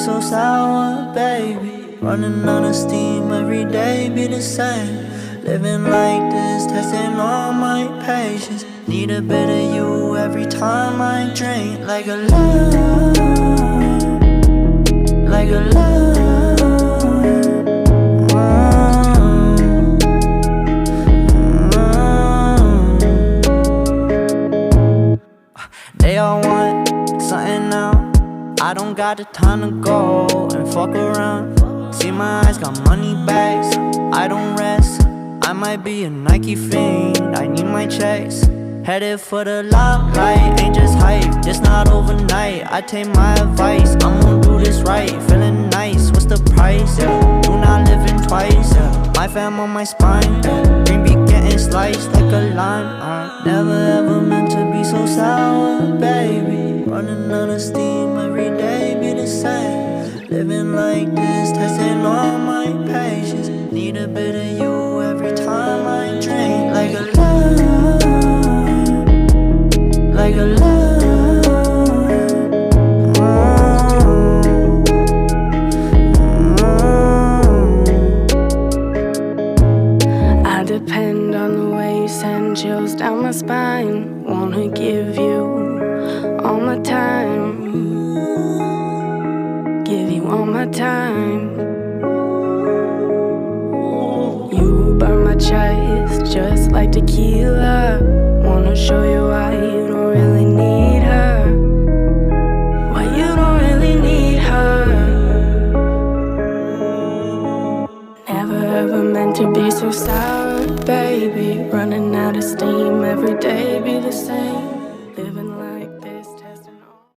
so sour, baby. Running out of steam every day, be the same. Living like this, testing all my patience. Need a bit of you every time I drink. Like a love, like a love. They all want something now. I don't got the time to go and fuck around. See my eyes got money bags, I don't rest. I might be a Nike fiend, I need my checks. Headed for the limelight, ain't just hype, just not overnight. I take my advice, I'm gonna do this right. Feeling nice, what's the price? Yeah, do not live in twice. Yeah, my fam on my spine. Yeah, green be getting sliced like a lime. I never ever meant to be so sour, baby. Running out of steam every day, be the same. Living like this, testing all my patience. Need a bit of you every time I drink. Like a love, like a love. I depend on the way you send chills down my spine. Wanna give you all my time, give you all my time. You burn my chest just like tequila. Wanna show you why you don't really need her, why you don't really need her. Never ever meant to be so sour, baby. Running out of steam every day, be the same.